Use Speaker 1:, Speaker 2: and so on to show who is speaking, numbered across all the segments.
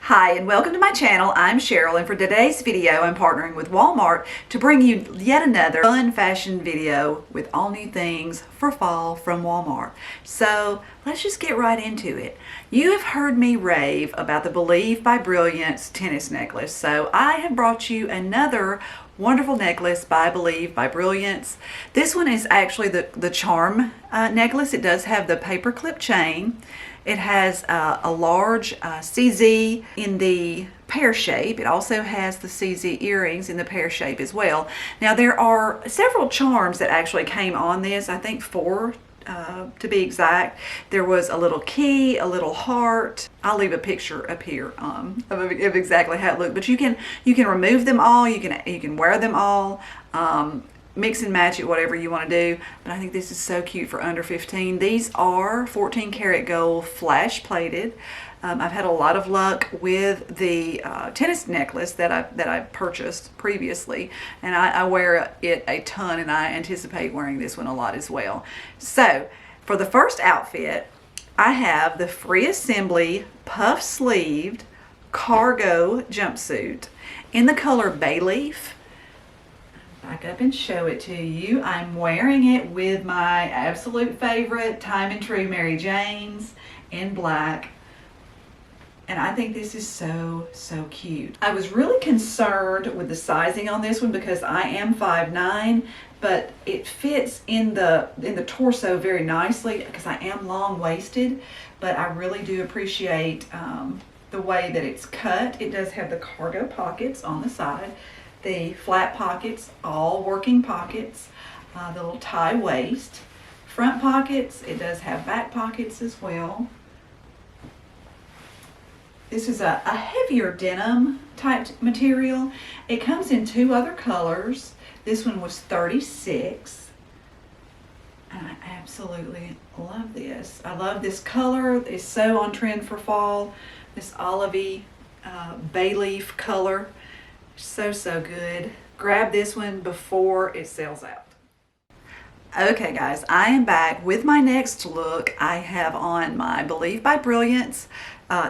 Speaker 1: Hi and welcome to my channel. I'm Cheryl, and for today's video I'm partnering with Walmart to bring you yet another fun fashion video with all new things for fall from Walmart. So let's just get right into it. You have heard me rave about the Believe by Brilliance tennis necklace, so I have brought you another wonderful necklace by Believe by Brilliance. This one is actually the charm necklace. It does have the paper clip chain. It has a large CZ in the pear shape. It also has the CZ earrings in the pear shape as well. Now there are several charms that actually came on this, I think 4 to be exact. There was a little key, a little heart. I'll leave a picture up here of exactly how it looked, but you can remove them all, you can wear them all. Mix and match it, whatever you want to do. But I think this is so cute for under 15. These are 14 karat gold flash plated. I've had a lot of luck with the tennis necklace that I purchased previously, and I wear it a ton, and I anticipate wearing this one a lot as well. So for the first outfit, I have the free assembly puff sleeved cargo jumpsuit in the color bay leaf. Back up and show it to you. I'm wearing it with my absolute favorite Time and Tru Mary Janes in black, and I think this is so cute. I was really concerned with the sizing on this one because I am 5'9", but it fits in the torso very nicely because I am long-waisted, but I really do appreciate the way that it's cut. It does have the cargo pockets on the side, the flat pockets, all working pockets, the little tie waist, front pockets. It does have back pockets as well. This is a heavier denim type material. It comes in 2 other colors. This one was 36, and I absolutely love this. I love this color. It's so on trend for fall. This olivey bay leaf color. So good. Grab this one before it sells out. Okay guys, I am back with my next look. I have on my Believe by Brilliance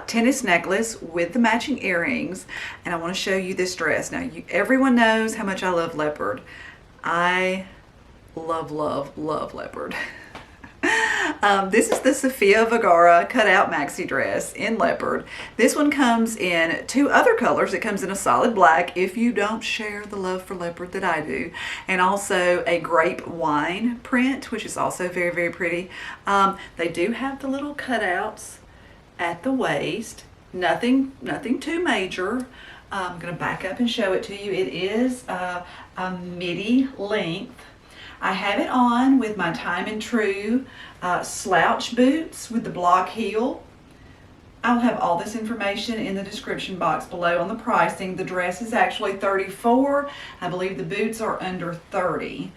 Speaker 1: tennis necklace with the matching earrings, and I want to show you this dress. Now everyone knows how much I love leopard. I love leopard. This is the Sofia Vergara cutout maxi dress in leopard. This one comes in 2 other colors. It comes in a solid black if you don't share the love for leopard that I do, and also a grape wine print, which is also very pretty. They do have the little cutouts at the waist. Nothing too major. I'm going to back up and show it to you. It is a midi length. I have it on with my Time and Tru slouch boots with the block heel. I'll have all this information in the description box below on the pricing. The dress is actually $34. I believe the boots are under $30.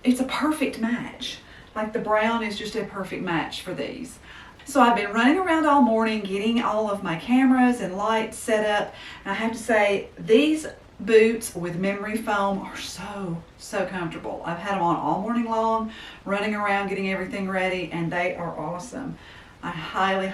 Speaker 1: It's a perfect match. Like the brown is just a perfect match for these. So I've been running around all morning getting all of my cameras and lights set up, and I have to say these boots with memory foam are so comfortable. I've had them on all morning long, running around getting everything ready, and they are awesome. I highly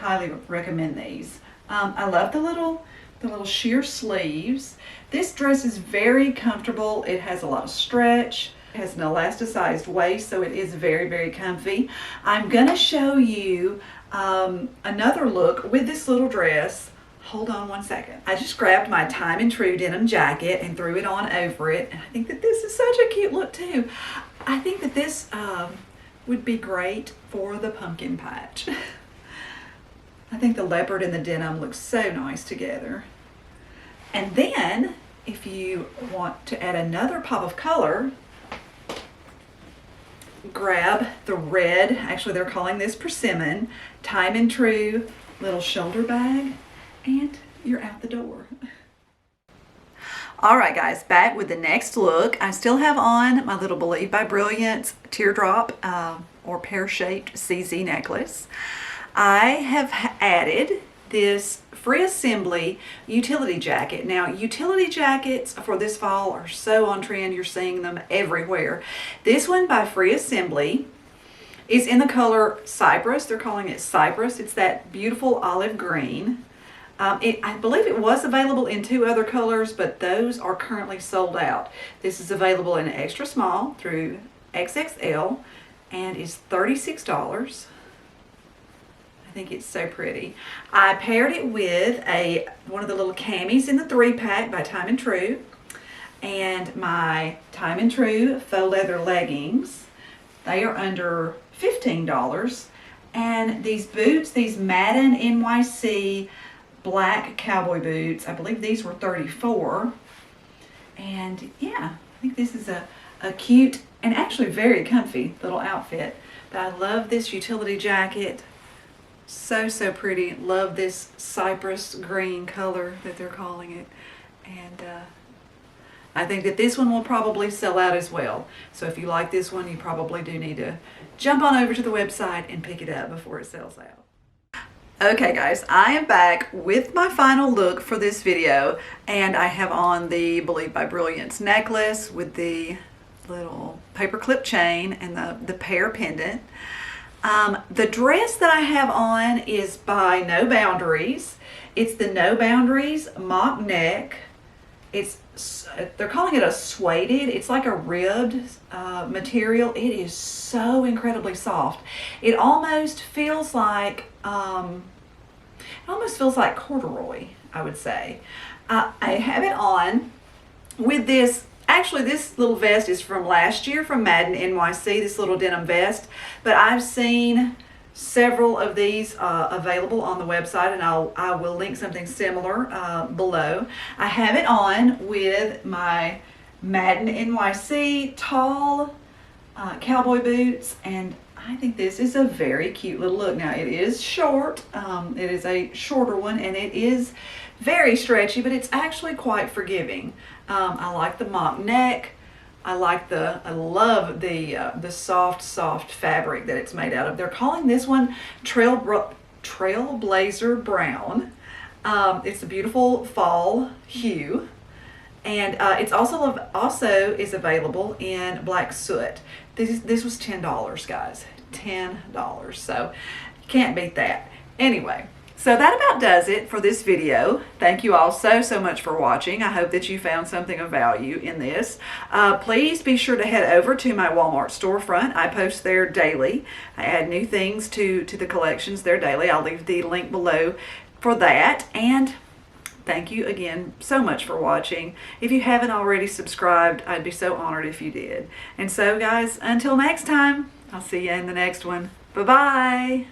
Speaker 1: recommend these. I love the little sheer sleeves. This dress is very comfortable. It has a lot of stretch. It has an elasticized waist, so it is very comfy. I'm gonna show you another look with this little dress. Hold on one second. I just grabbed my Time and Tru denim jacket and threw it on over it, and I think that this is such a cute look too. I think that this would be great for the pumpkin patch. I think the leopard and the denim look so nice together. And then if you want to add another pop of color, grab the red, actually they're calling this persimmon, Time and Tru little shoulder bag, and you're out the door. All right guys, back with the next look. I still have on my little Believe by Brilliance teardrop or pear-shaped CZ necklace. I have added this free assembly utility jacket. Now utility jackets for this fall are so on trend. You're seeing them everywhere. This one by Free Assembly is in the color Cypress. They're calling it Cypress. It's that beautiful olive green. I believe it was available in 2 other colors, but those are currently sold out. This is available in extra small through XXL and is $36. I think it's so pretty. I paired it with one of the little camis in the 3-pack by Time and Tru, and my Time and Tru faux leather leggings. They are under $15. And these boots, these Madden NYC black cowboy boots, I believe these were $34. And yeah, I think this is a cute and actually very comfy little outfit. But I love this utility jacket. So pretty. Love this cypress green color that they're calling it. And I think that this one will probably sell out as well. So if you like this one, you probably do need to jump on over to the website and pick it up before it sells out. Okay guys, I am back with my final look for this video, and I have on the Believe by Brilliance necklace with the little paperclip chain and the pear pendant. The dress that I have on is by No Boundaries. It's the No Boundaries mock neck. They're calling it a sueded. It's like a ribbed material. It is so incredibly soft. It almost feels like corduroy, I would say. I have it on with this. Actually, this little vest is from last year from Madden NYC, this little denim vest. But I've seen several of these available on the website, and I will link something similar below. I have it on with my Madden NYC tall cowboy boots, and I think this is a very cute little look. Now, it is short. It is a shorter one, and it is very stretchy, but it's actually quite forgiving. I like the mock neck. I love the soft fabric that it's made out of. They're calling this one Trailblazer Brown. It's a beautiful fall hue, and it's also is available in black soot. This was $10, guys. $10. So you can't beat that. Anyway. So that about does it for this video. Thank you all so much for watching. I hope that you found something of value in this. Please be sure to head over to my Walmart storefront. I post there daily. I add new things to the collections there daily. I'll leave the link below for that. And thank you again so much for watching. If you haven't already subscribed, I'd be so honored if you did. And so guys, until next time, I'll see you in the next one. Bye-bye.